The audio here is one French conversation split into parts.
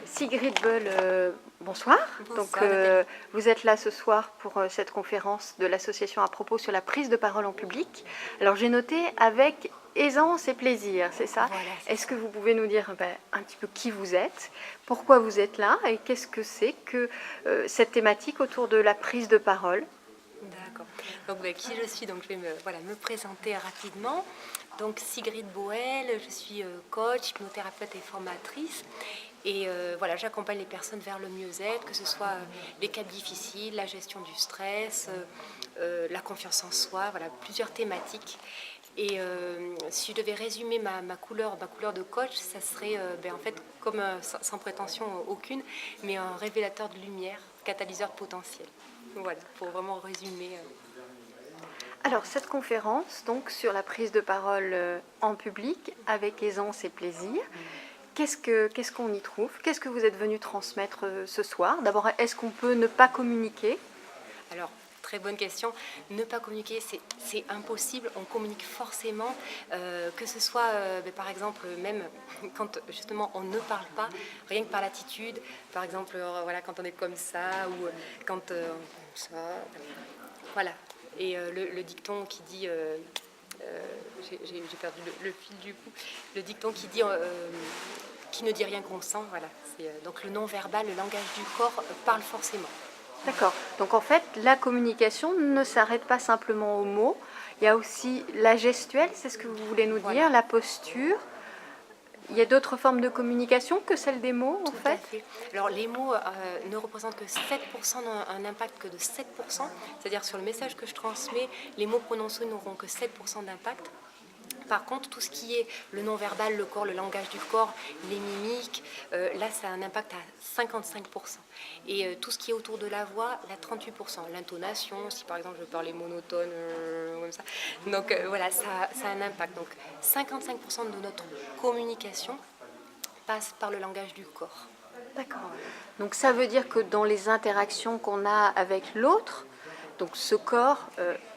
Sigrid Boll, bonsoir. Bonsoir, Donc, Nathalie. vous êtes là ce soir pour cette conférence de l'association à propos sur la prise de parole en public. Alors, j'ai noté avec aisance et plaisir, c'est ça? Voilà, c'est Est-ce ça. que vous pouvez nous dire un petit peu qui vous êtes, pourquoi vous êtes là et qu'est-ce que c'est que cette thématique autour de la prise de parole? D'accord. Donc, qui je suis? Donc, je vais me présenter rapidement. Donc, Sigrid Boel, je suis coach, hypnothérapeute et formatrice. Et j'accompagne les personnes vers le mieux-être, que ce soit les cas difficiles, la gestion du stress, la confiance en soi, voilà, plusieurs thématiques. Et si je devais résumer ma couleur de coach, ça serait en fait comme sans prétention aucune, mais un révélateur de lumière, catalyseur potentiel. Voilà, pour vraiment résumer. Alors, cette conférence, donc, sur la prise de parole en public, avec aisance et plaisir, qu'est-ce qu'on y trouve? Qu'est-ce que vous êtes venu transmettre ce soir? D'abord, est-ce qu'on peut ne pas communiquer? Alors, très bonne question. Ne pas communiquer, c'est impossible. On communique forcément, que ce soit, par exemple, même quand justement on ne parle pas, rien que par l'attitude. Par exemple, quand on est comme ça ou quand ça, voilà. Et le dicton qui dit, j'ai perdu le fil du coup. Le dicton qui dit, qui ne dit rien consent. Voilà. Donc le non-verbal, le langage du corps parle forcément. D'accord. Donc en fait, la communication ne s'arrête pas simplement aux mots. Il y a aussi la gestuelle, c'est ce que vous voulez nous dire, la posture. Il y a d'autres formes de communication que celle des mots, en Tout fait. à fait. Alors les mots ne représentent que 7%, un impact que de 7%. C'est-à-dire sur le message que je transmets, les mots prononcés n'auront que 7% d'impact. Par contre, tout ce qui est le non-verbal, le corps, le langage du corps, les mimiques, là, ça a un impact à 55%. Et tout ce qui est autour de la voix, là, 38%. L'intonation, si par exemple je parlais monotone, comme ça. Donc ça a un impact. Donc 55% de notre communication passe par le langage du corps. D'accord. Donc ça veut dire que dans les interactions qu'on a avec l'autre, donc ce corps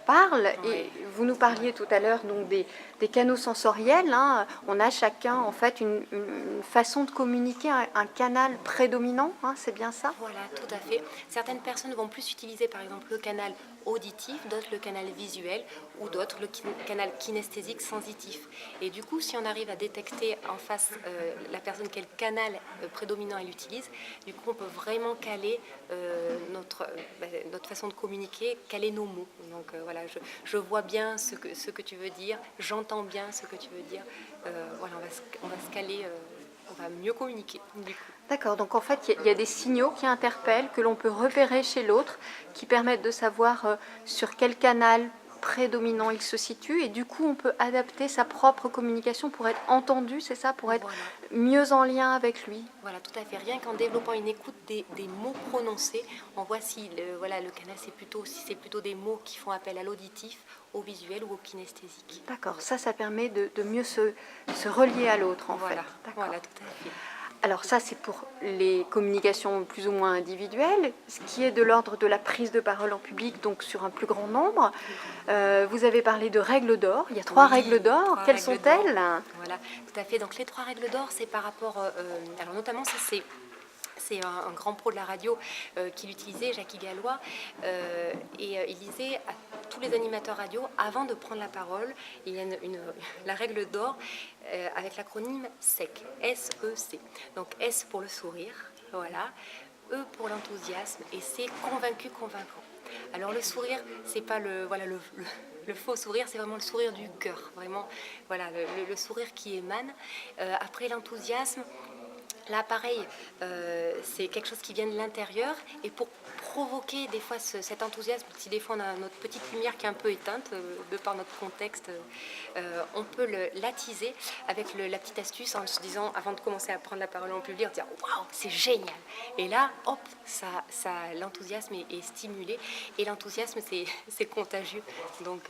parle, et vous nous parliez tout à l'heure donc des canaux sensoriels, hein. On a chacun en fait une façon de communiquer, un canal prédominant, hein, c'est bien ça? Voilà, tout à fait. Certaines personnes vont plus utiliser par exemple le canal auditif, d'autres le canal visuel ou d'autres le canal kinesthésique sensitif. Et du coup, si on arrive à détecter en face la personne quel canal prédominant elle utilise, du coup on peut vraiment caler notre façon de communiquer, caler nos mots. Donc je vois bien ce que tu veux dire, j'entends bien ce que tu veux dire. On va se caler, on va mieux communiquer du coup. D'accord, donc en fait, il y a des signaux qui interpellent, que l'on peut repérer chez l'autre, qui permettent de savoir sur quel canal prédominant il se situe, et du coup, on peut adapter sa propre communication pour être entendu, c'est ça, pour être mieux en lien avec lui. Voilà, tout à fait. Rien qu'en développant une écoute des mots prononcés, on voit si le canal, si c'est plutôt des mots qui font appel à l'auditif, au visuel ou au kinesthésique. D'accord, ça permet de mieux se relier à l'autre, en fait. Voilà, tout à fait. Alors ça, c'est pour les communications plus ou moins individuelles. Ce qui est de l'ordre de la prise de parole en public, donc sur un plus grand nombre, vous avez parlé de règles d'or. Il y a trois règles d'or. Quelles sont-elles? Voilà, tout à fait. Donc les 3 règles d'or, c'est par rapport... alors notamment, ça c'est un grand pro de la radio qui l'utilisait, Jackie Gallois, et il disait à tous les animateurs radio, avant de prendre la parole, il y a la règle d'or avec l'acronyme SEC, S-E-C. Donc S pour le sourire, voilà, E pour l'enthousiasme, et C, convaincu, convaincant. Alors le sourire, c'est pas le faux sourire, c'est vraiment le sourire du cœur, vraiment, voilà, le sourire qui émane. Après l'enthousiasme, là, pareil, c'est quelque chose qui vient de l'intérieur, et pour provoquer des fois cet enthousiasme, si des fois on a notre petite lumière qui est un peu éteinte de par notre contexte, on peut l'attiser avec la petite astuce en se disant, avant de commencer à prendre la parole en public, en disant waouh, c'est génial. Et là, hop, l'enthousiasme est stimulé, et l'enthousiasme c'est contagieux. Donc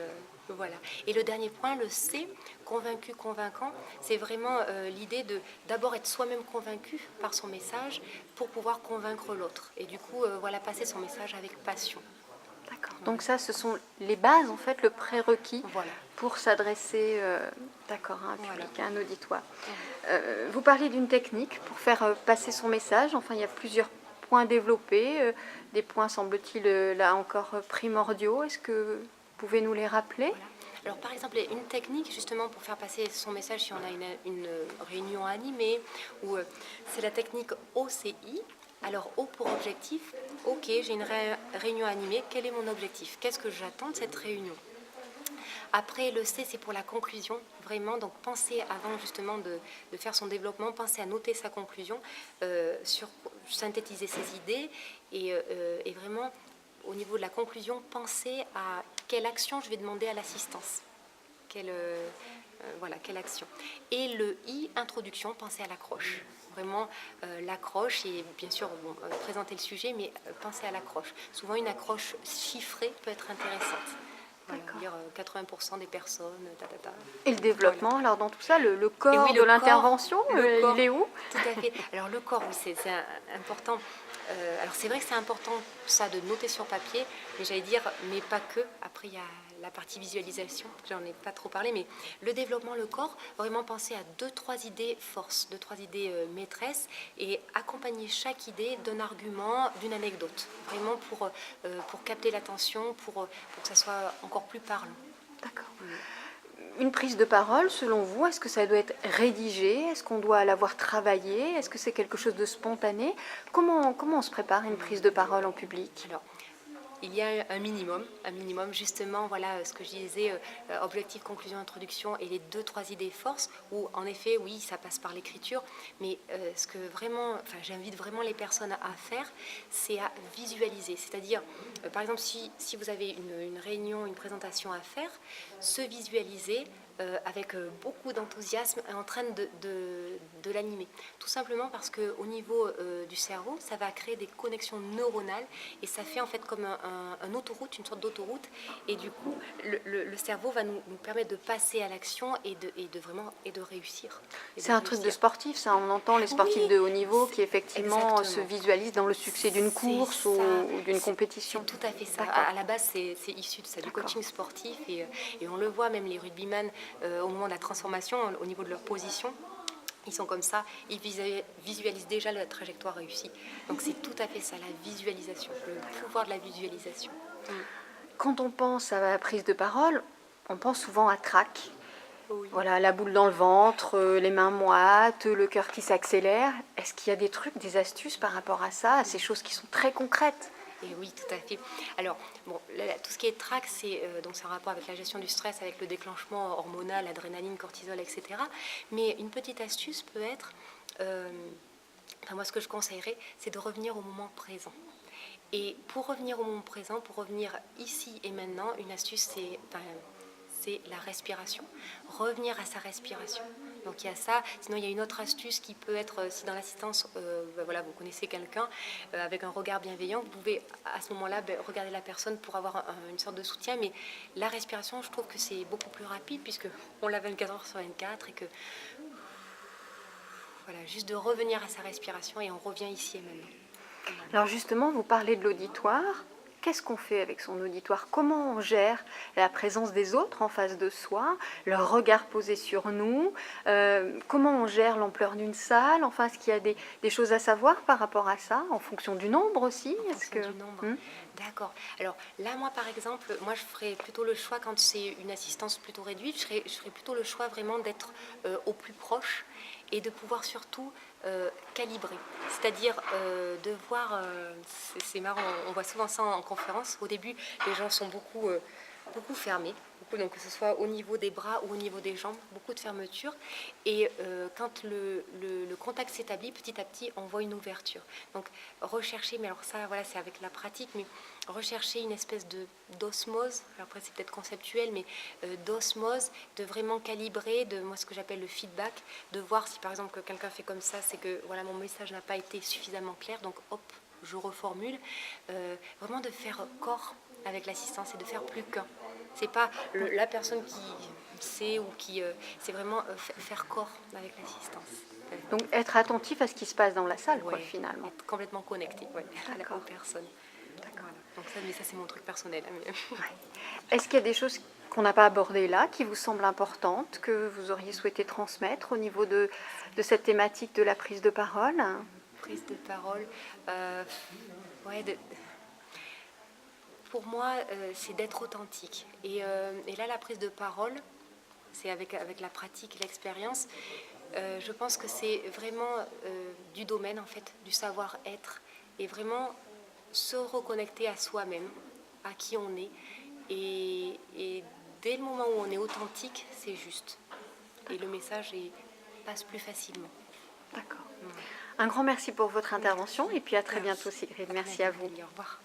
voilà. Et le dernier point, le C, convaincu, convaincant, c'est vraiment l'idée de d'abord être soi-même convaincu par son message pour pouvoir convaincre l'autre. Et du coup, passer son message avec passion. D'accord. Donc ça, ce sont les bases, en fait, le prérequis Voilà. pour s'adresser d'accord, à un Voilà. public, à un auditoire. Vous parliez d'une technique pour faire passer son message. Enfin, il y a plusieurs points développés, des points, semble-t-il, là encore primordiaux. Est-ce que vous pouvez nous les rappeler? Voilà. Alors par exemple, une technique justement pour faire passer son message si on a une réunion animée, ou c'est la technique OCI. Alors O pour objectif, ok, j'ai une réunion animée, quel est mon objectif? Qu'est-ce que j'attends de cette réunion? Après, le C, c'est pour la conclusion, vraiment. Donc, pensez avant justement de faire son développement, pensez à noter sa conclusion, synthétiser ses idées et vraiment, au niveau de la conclusion, pensez à quelle action je vais demander à l'assistance. Voilà, quelle action. Et le I, introduction, pensez à l'accroche. Vraiment l'accroche et bien sûr présenter le sujet, mais pensez à l'accroche. Souvent, une accroche chiffrée peut être intéressante. Voilà, dire 80% des personnes, Et le développement, voilà. Alors dans tout ça, le corps oui, de l'intervention, il est où? Tout à fait. Alors le corps, oui, c'est important. Alors c'est vrai que c'est important ça de noter sur papier, mais j'allais dire, mais pas que. Après il y a la partie visualisation, j'en ai pas trop parlé, mais le développement, le corps, vraiment penser à 2-3 idées forces, 2-3 idées maîtresses et accompagner chaque idée d'un argument, d'une anecdote, vraiment pour capter l'attention, pour que ça soit encore plus parlant. D'accord. Une prise de parole, selon vous, est-ce que ça doit être rédigé? Est-ce qu'on doit l'avoir travaillé? Est-ce que c'est quelque chose de spontané? Comment on se prépare à une prise de parole en public? Alors, il y a un minimum justement, voilà ce que je disais, objectif, conclusion, introduction et les 2-3 idées forces, où en effet, oui, ça passe par l'écriture, mais ce que vraiment, j'invite vraiment les personnes à faire, c'est à visualiser, c'est-à-dire, par exemple, si vous avez une réunion, une présentation à faire, se visualiser avec beaucoup d'enthousiasme en train de l'animer. Tout simplement parce qu'au niveau du cerveau, ça va créer des connexions neuronales et ça fait en fait comme un autoroute, une sorte d'autoroute. Et du coup, le cerveau va nous permettre de passer à l'action et de réussir. C'est un truc de sportif, ça. On entend les sportifs de haut niveau qui effectivement exactement. se visualisent dans le succès d'une course ou d'une compétition. C'est tout à fait ça. D'accord. À la base, c'est issu de ça, du coaching sportif. Et on le voit, même les rugbyman, au moment de la transformation, au niveau de leur position, ils sont comme ça, ils visualisent déjà la trajectoire réussie. Donc c'est tout à fait ça, la visualisation, le pouvoir de la visualisation. Quand on pense à la prise de parole, on pense souvent à trac. Oui. Voilà, la boule dans le ventre, les mains moites, le cœur qui s'accélère. Est-ce qu'il y a des trucs, des astuces par rapport à ça, à ces choses qui sont très concrètes? Et oui, tout à fait. Alors, bon, tout ce qui est TRAC, c'est un rapport avec la gestion du stress, avec le déclenchement hormonal, adrénaline, cortisol, etc. Mais une petite astuce peut être, moi ce que je conseillerais, c'est de revenir au moment présent. Et pour revenir au moment présent, pour revenir ici et maintenant, une astuce, c'est la respiration. Revenir à sa respiration. Donc il y a ça. Sinon il y a une autre astuce qui peut être, si dans l'assistance, voilà, vous connaissez quelqu'un avec un regard bienveillant, vous pouvez à ce moment-là regarder la personne pour avoir une sorte de soutien. Mais la respiration, je trouve que c'est beaucoup plus rapide puisque on l'a 24 heures sur 24 et que voilà, juste de revenir à sa respiration et on revient ici et maintenant. Alors justement, vous parlez de l'auditoire. Qu'est-ce qu'on fait avec son auditoire? Comment on gère la présence des autres en face de soi, leur regard posé sur nous? Comment on gère l'ampleur d'une salle? Enfin, est-ce qu'il y a des choses à savoir par rapport à ça, en fonction du nombre aussi? En fonction du nombre. D'accord. Alors là, moi, par exemple, moi, je ferais plutôt le choix, quand c'est une assistance plutôt réduite, je ferais plutôt le choix vraiment d'être au plus proche et de pouvoir surtout calibrer. C'est-à-dire de voir, c'est marrant, on voit souvent ça en conférence. Au début, les gens sont beaucoup fermés, donc que ce soit au niveau des bras ou au niveau des jambes, beaucoup de fermeture. Et quand le contact s'établit, petit à petit, on voit une ouverture. Donc rechercher, mais alors ça, voilà, c'est avec la pratique, mais rechercher une espèce d'osmose. Alors après, c'est peut-être conceptuel, mais d'osmose, de vraiment calibrer, de moi ce que j'appelle le feedback, de voir si par exemple que quelqu'un fait comme ça, c'est que voilà, mon message n'a pas été suffisamment clair, donc hop, je reformule. Vraiment de faire corps avec l'assistance et de faire plus qu'un. C'est pas la personne qui sait ou qui... c'est vraiment faire corps avec l'assistance. Donc être attentif à ce qui se passe dans la salle, Ouais, finalement. être complètement connecté aux personnes. Voilà. Donc ça c'est mon truc personnel. Hein, mais... Ouais. Est-ce qu'il y a des choses qu'on n'a pas abordées là, qui vous semblent importantes, que vous auriez souhaité transmettre au niveau de cette thématique de la prise de parole? Prise de parole, ouais, pour moi, c'est d'être authentique. Et là, la prise de parole, c'est avec la pratique et l'expérience. Je pense que c'est vraiment du domaine, en fait, du savoir-être, et vraiment se reconnecter à soi-même, à qui on est. Et dès le moment où on est authentique, c'est juste. Et le message passe plus facilement. D'accord. Un grand merci pour votre intervention et puis à très Merci. bientôt Sigrid. Merci à vous. Au revoir.